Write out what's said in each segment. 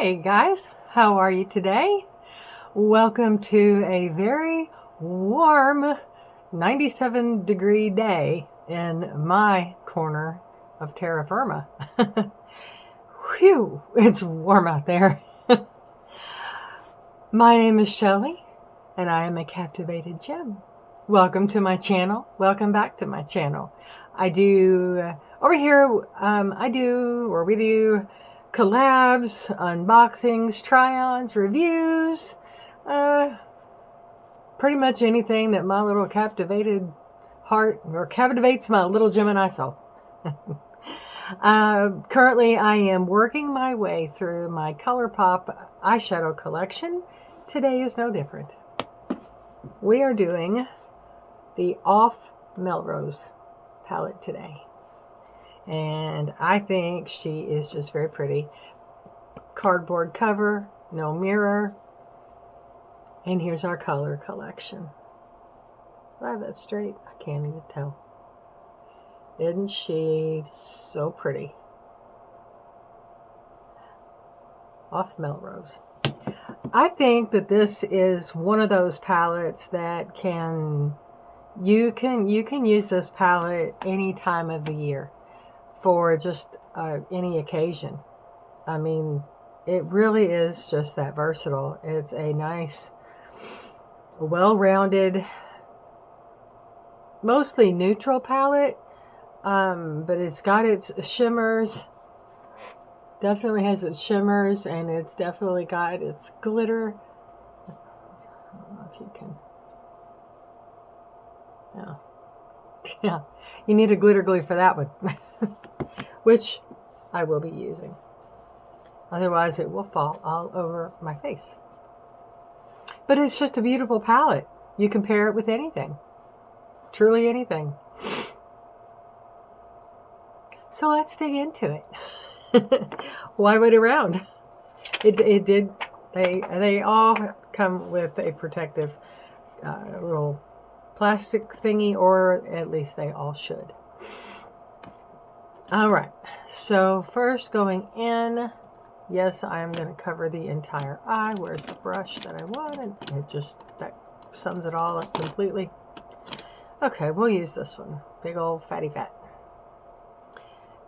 Hey guys, how are you today? Welcome to a very warm 97-degree day in my corner of terra firma. Whew, it's warm out there. My name is Shelly and I am a captivated gem. Welcome to my channel. Welcome back to my channel. We do collabs, unboxings, try-ons, reviews, pretty much anything that my little captivated heart, or captivates my little Gemini soul. Currently I am working my way through my ColorPop eyeshadow collection. Today is no different. We are doing the Off Melrose palette today. And I think she is just very pretty. Cardboard cover, no mirror. And here's our color collection. Do I have that straight? I can't even tell. Isn't she so pretty? Off Melrose. I think that this is one of those palettes that you can use this palette any time of the year for just any occasion. I mean, it really is just that versatile. It's a nice, well-rounded, mostly neutral palette, but it's got its shimmers. Definitely has its shimmers, and it's definitely got its glitter. I don't know if you can. Yeah, you need a glitter glue for that one, which I will be using. Otherwise, it will fall all over my face. But it's just a beautiful palette. You can pair it with anything, truly anything. So let's dig into it. Why wait around? They all come with a protective little plastic thingy, or at least they all should. All right, so first going in, yes, I am going to cover the entire eye. Where's the brush that I wanted? That sums it all up completely. Okay, we'll use this one, big old fatty fat.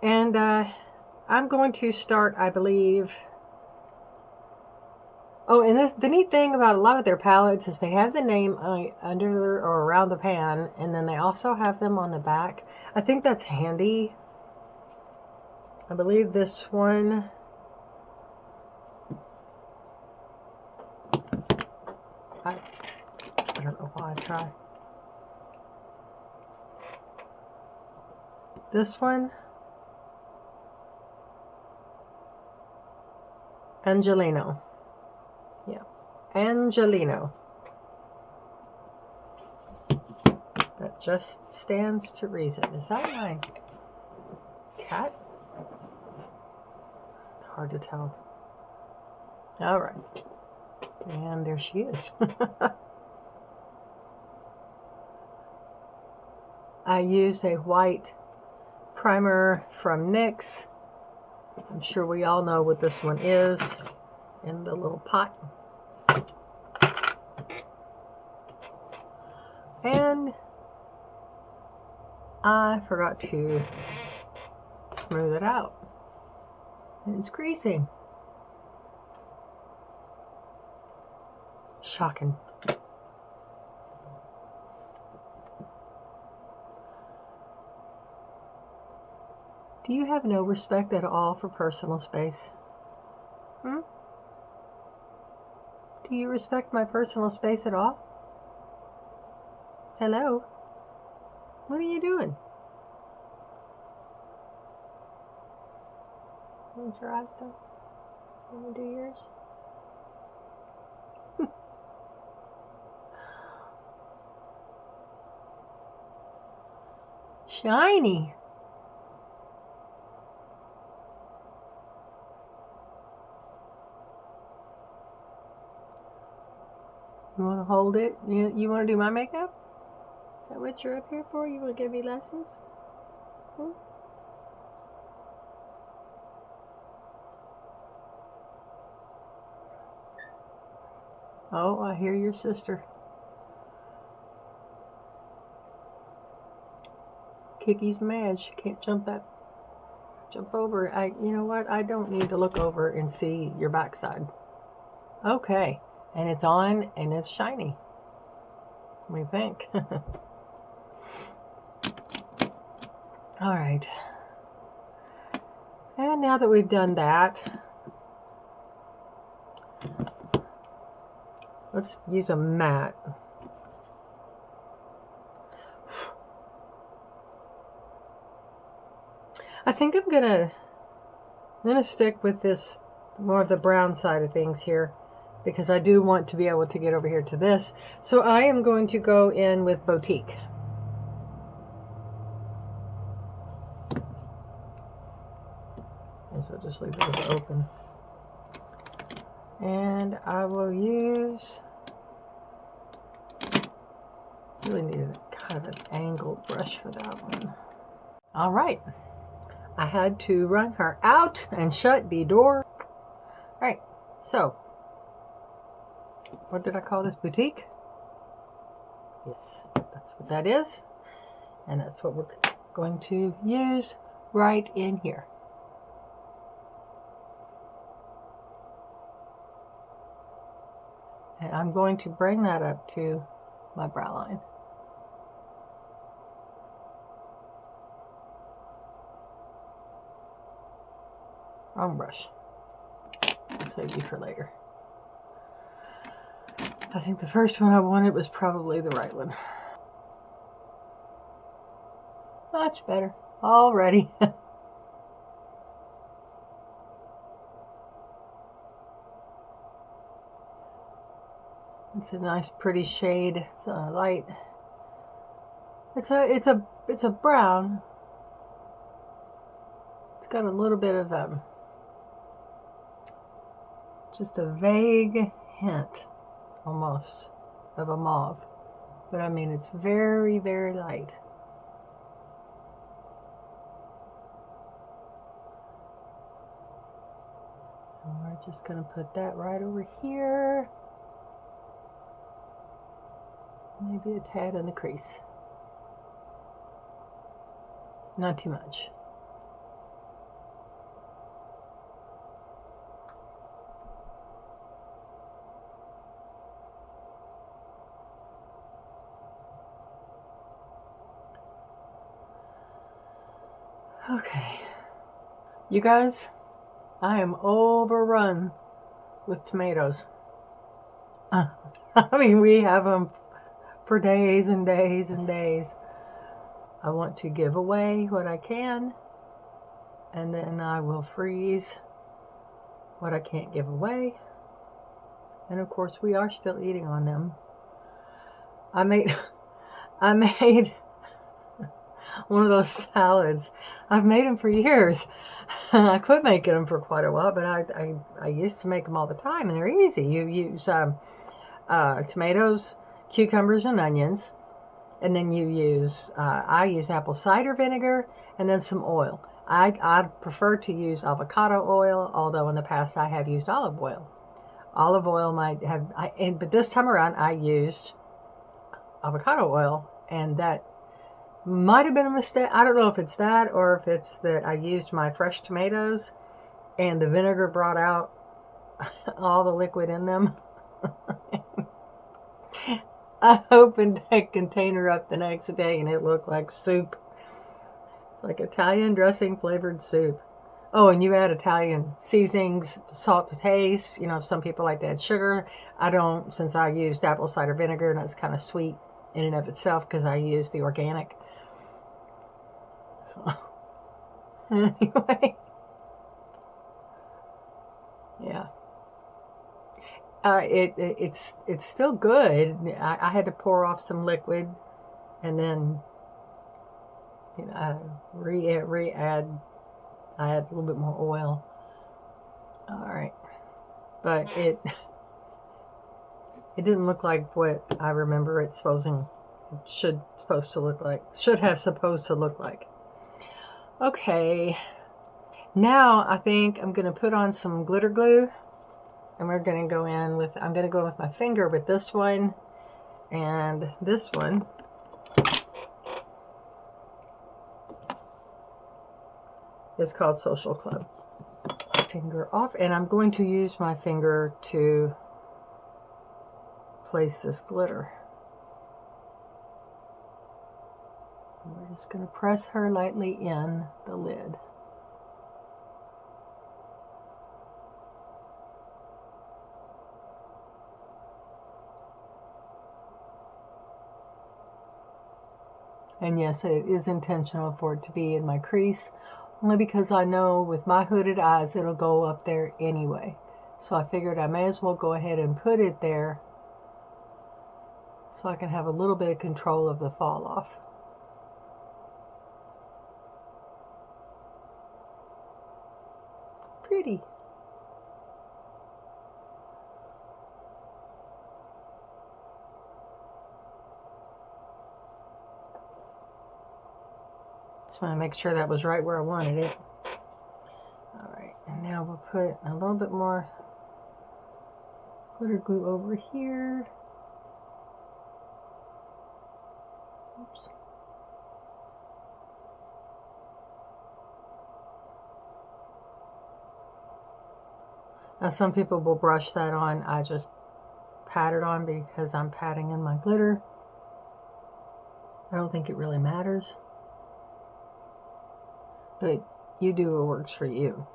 And I'm going to start, I believe. Oh, and the neat thing about a lot of their palettes is they have the name under or around the pan, and then they also have them on the back. I think that's handy. I believe this one. I don't know why I try. This one. Angelino. Yeah, Angelino. That just stands to reason. Is that my cat? Hard to tell. All right. And there she is. I used a white primer from NYX. I'm sure we all know what this one is in the little pot. And I forgot to smooth it out. And it's greasy. Shocking. Do you have no respect at all for personal space? Do you respect my personal space at all? Hello? What are you doing? Want your eyes done? Want to do yours? Shiny. You want to hold it? You want to do my makeup? Is that what you're up here for? You want to give me lessons? Oh, I hear your sister. Kiki's mad. She can't jump over. You know what? I don't need to look over and see your backside. Okay. And it's on and it's shiny. What do you think? All right. And now that we've done that, let's use a mat. I think I'm gonna stick with this, more of the brown side of things here, because I do want to be able to get over here to this. So I am going to go in with Boutique. We'll just leave those open. And I will use, really needed kind of an angled brush for that one. All right. I had to run her out and shut the door. All right. So, what did I call this? Boutique? Yes, that's what that is. And that's what we're going to use right in here. And I'm going to bring that up to my brow line. Wrong brush. I'll save you for later. I think the first one I wanted was probably the right one. Much better already. It's a nice pretty shade. It's a light. It's a brown. It's got a little bit of just a vague hint almost of a mauve. But I mean, it's very, very light. And we're just going to put that right over here. Maybe a tad in the crease. Not too much. Okay. You guys, I am overrun with tomatoes. I mean, we have them for days and days and days. I want to give away what I can, and then I will freeze what I can't give away. And of course, we are still eating on them. I made one of those salads. I've made them for years. I quit making them for quite a while, but I used to make them all the time, and they're easy. You use tomatoes, cucumbers, and onions, and then you use I use apple cider vinegar and then some oil. I prefer to use avocado oil, although in the past I have used olive oil. Olive oil might have, but this time around I used avocado oil, and that might have been a mistake. I don't know if it's that or if it's that I used my fresh tomatoes and the vinegar brought out all the liquid in them. I opened that container up the next day and it looked like soup. It's like Italian dressing flavored soup. Oh, and you add Italian seasonings, salt to taste. You know, some people like to add sugar. I don't, since I used apple cider vinegar and it's kind of sweet in and of itself because I used the organic. So, anyway. Yeah. It's still good. I had to pour off some liquid and then I add a little bit more oil. All right. But it didn't look like what I remember it should have supposed to look like. Okay. Now I think I'm going to put on some glitter glue and we're going to go in with, I'm going to go with my finger with this one and this one. It's called Social Club. Finger off, and I'm going to use my finger to place this glitter. We're just going to press her lightly in the lid. And yes, it is intentional for it to be in my crease, only because I know with my hooded eyes it'll go up there anyway. So I figured I may as well go ahead and put it there so I can have a little bit of control of the fall off. Pretty. Just want to make sure that was right where I wanted it. Alright, and now we'll put a little bit more glitter glue over here. Oops. Now some people will brush that on. I just pat it on because I'm patting in my glitter. I don't think it really matters. But you do what works for you.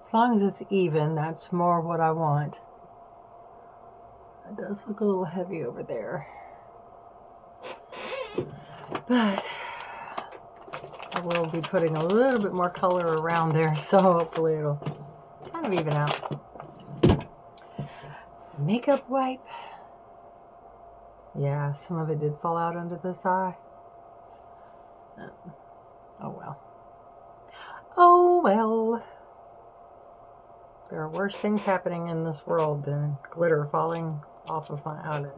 As long as it's even, that's more what I want. It does look a little heavy over there. But I will be putting a little bit more color around there, so hopefully it'll kind of even out. Makeup wipe. Yeah, some of it did fall out under this eye. Oh well. Oh well. There are worse things happening in this world than glitter falling off of my eyelid.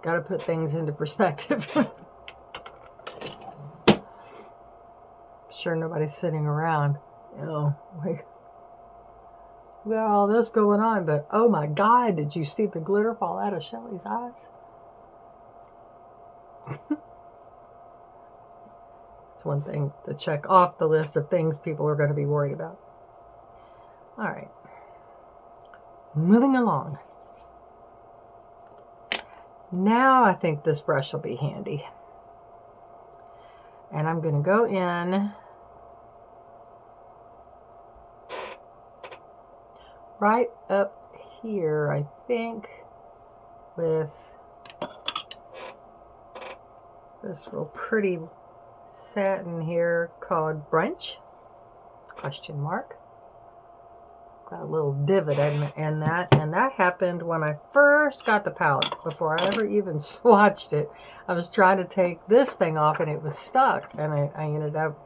Gotta put things into perspective. Sure nobody's sitting around. Oh, wait. We got all this going on, but oh my God, did you see the glitter fall out of Shelly's eyes? It's one thing to check off the list of things people are going to be worried about. All right. Moving along. Now I think this brush will be handy. And I'm going to go in right up here, I think, with this real pretty satin here called Brunch, question mark. Got a little divot in that, and that happened when I first got the palette. Before I ever even swatched it, I was trying to take this thing off and it was stuck, and I ended up,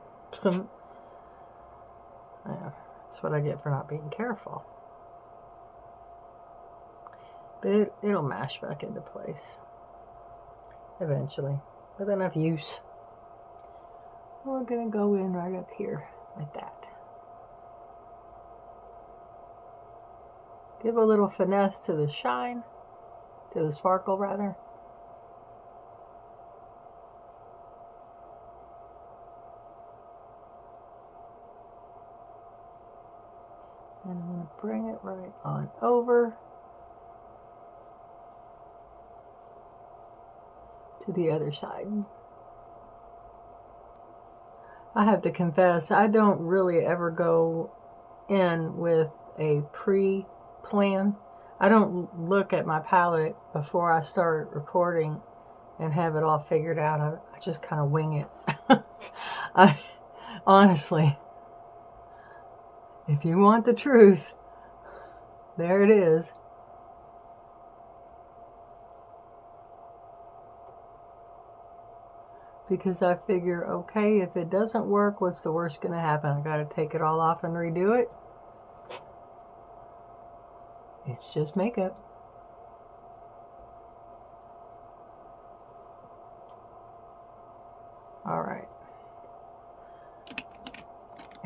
that's what I get for not being careful. But it'll mash back into place eventually with enough use. We're gonna go in right up here like that. Give a little finesse to the shine, to the sparkle rather. And I'm going to bring it right on over to the other side. I have to confess, I don't really ever go in with a pre-plan. I don't look at my palette before I start recording and have it all figured out. I just kind of wing it. Honestly, if you want the truth, there it is. Because I figure, okay, if it doesn't work, what's the worst going to happen? I got to take it all off and redo it. It's just makeup. All right.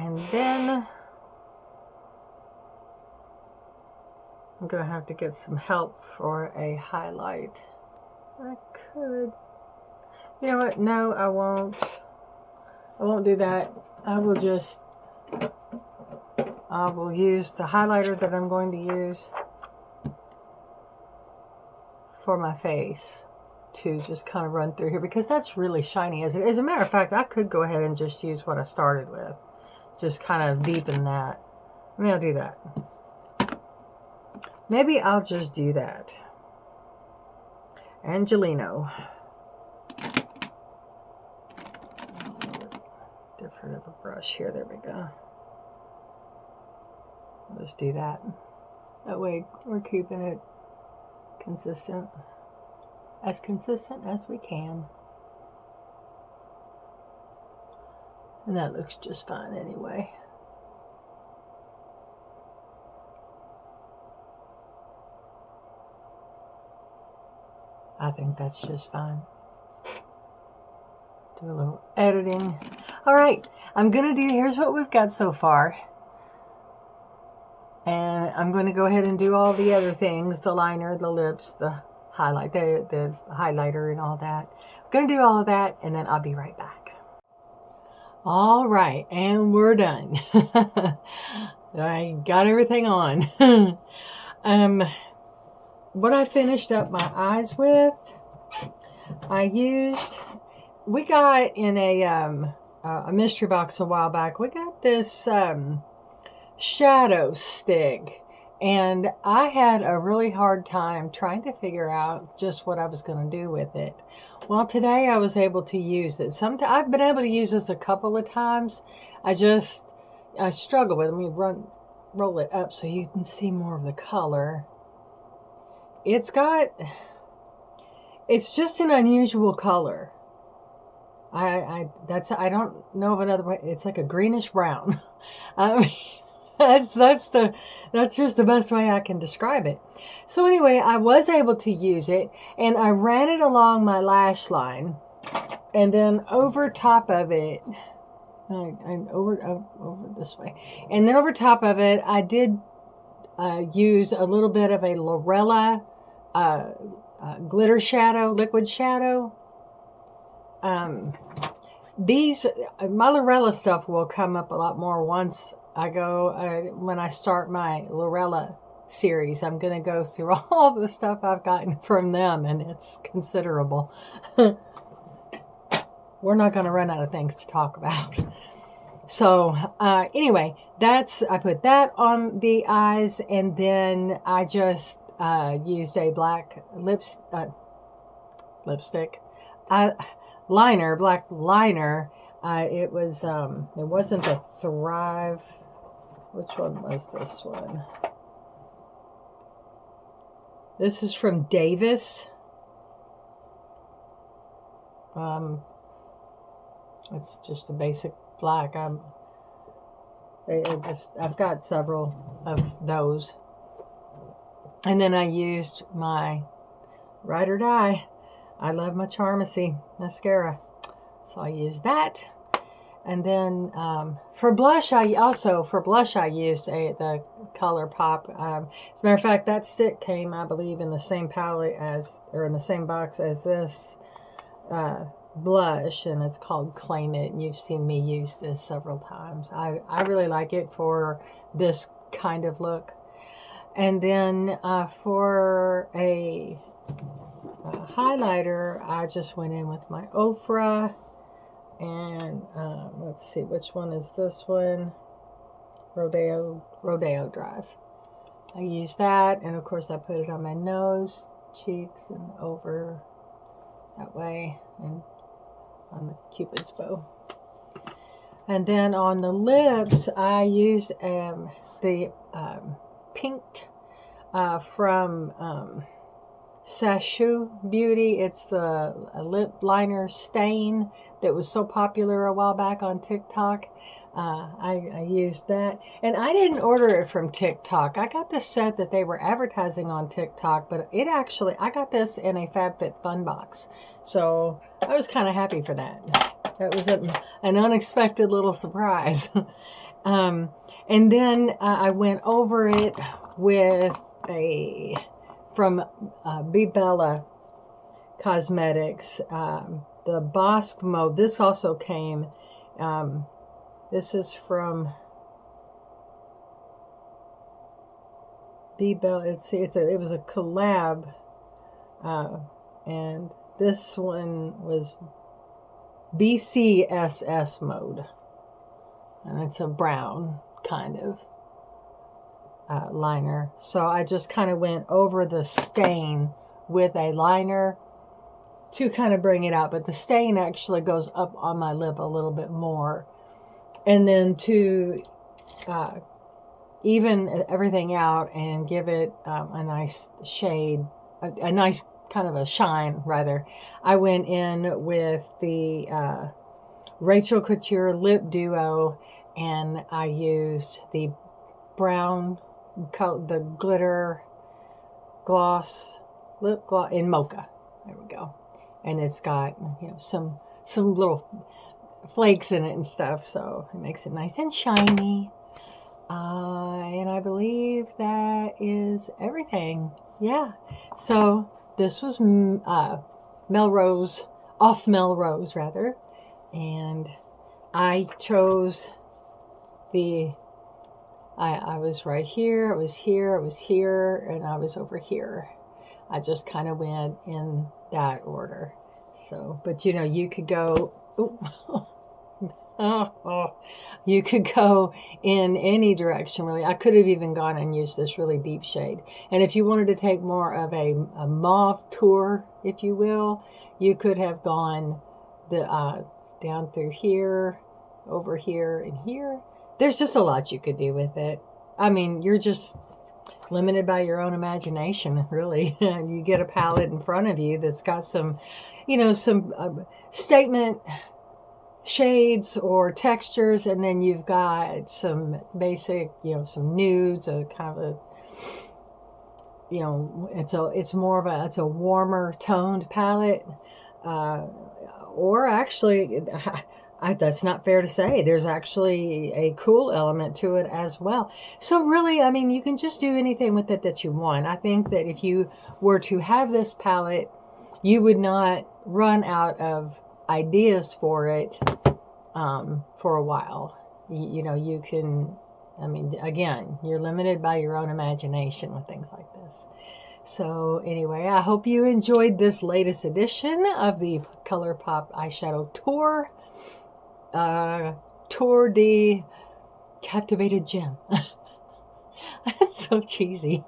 And then I'm going to have to get some help for a highlight. I could, you know what? No, I won't. I won't do that. I will use the highlighter that I'm going to use for my face to just kind of run through here, because that's really shiny. As a matter of fact, I could go ahead and just use what I started with. Just kind of deepen that. Maybe I'll do that. Maybe I'll just do that. Angelino. Different of a brush here. There we go. Let's do that. That way we're keeping it consistent. As consistent as we can. And that looks just fine anyway. I think that's just fine. Do a little editing. All right, I'm gonna do, here's what we've got so far. And I'm going to go ahead and do all the other things, the liner, the lips, the highlight, the highlighter and all that. I'm going to do all of that, and then I'll be right back. All right, and we're done. I got everything on. What I finished up my eyes with, we got in a mystery box a while back, we got this shadow stick, and I had a really hard time trying to figure out just what I was going to do with it. Well, today I was able to use it. I've been able to use this a couple of times. I struggle with it. Let me roll it up so you can see more of the color. It's just an unusual color. I don't know of another way. It's like a greenish brown. I mean, that's just the best way I can describe it. So anyway, I was able to use it, and I ran it along my lash line, and then over top of it, over this way, and then over top of it, I did use a little bit of a Lorella glitter shadow, liquid shadow. My Lorella stuff will come up a lot more once when I start my Lorella series. I'm going to go through all the stuff I've gotten from them, and it's considerable. We're not going to run out of things to talk about. So anyway, I put that on the eyes, and then I just used a black lipstick. Black liner. It wasn't a Thrive. Which one was this one? This is from Davis. It's just a basic black. I've got several of those. And then I used my Ride or Die. I love my Charmacy mascara. So I used that. And then for blush, I used the ColorPop. As a matter of fact, that stick came, I believe, in the same palette in the same box as this blush, and it's called Claim It. And you've seen me use this several times. I really like it for this kind of look. And then for a highlighter, I just went in with my Ofra. And let's see, which one is this one? Rodeo Drive. I use that, and of course I put it on my nose, cheeks, and over that way, and on the Cupid's bow. And then on the lips, I used the Pinked from Sashu Beauty. It's a lip liner stain that was so popular a while back on TikTok. I used that, and I didn't order it from TikTok. I got this set that they were advertising on TikTok, but I got this in a FabFitFun box, so I was kind of happy for that. That was an unexpected little surprise. And then I went over it with from Bella Cosmetics, the Bosque Mode. This also came, this is from Bella. It was a collab, and this one was BCSS Mode, and it's a brown kind of liner. So I just kind of went over the stain with a liner to kind of bring it out, but the stain actually goes up on my lip a little bit more. And then to even everything out and give it a nice shade, a nice kind of a shine rather, I went in with the Rachel Couture Lip Duo, and I used the brown, the glitter gloss, lip gloss in Mocha. There we go. And it's got, you know, some little flakes in it and stuff, so it makes it nice and shiny. And I believe that is everything. Yeah. So this was Melrose, Off Melrose rather, and I chose the. I was right here. I was here. I was here, and I was over here. I just kind of went in that order. So, but you know, you could go, you could go in any direction really. I could have even gone and used this really deep shade. And if you wanted to take more of a mauve tour, if you will, you could have gone down through here, over here, and here. There's just a lot you could do with it. I mean, you're just limited by your own imagination, really. You get a palette in front of you that's got some, you know, some statement shades or textures, and then you've got some basic, you know, some nudes, a kind of a, you know, it's more of a, it's a warmer toned palette, or actually, that's not fair to say. There's actually a cool element to it as well. So really, I mean, you can just do anything with it that you want. I think that if you were to have this palette, you would not run out of ideas for it for a while. You know, you can, I mean, again, you're limited by your own imagination with things like this. So anyway, I hope you enjoyed this latest edition of the ColorPop eyeshadow tour. Tour de Captivated Gem. That's so cheesy.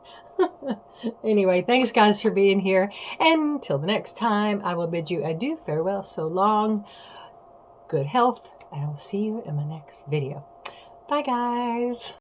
Anyway, thanks guys for being here. And until the next time, I will bid you adieu, farewell, so long, good health, and I will see you in my next video. Bye guys.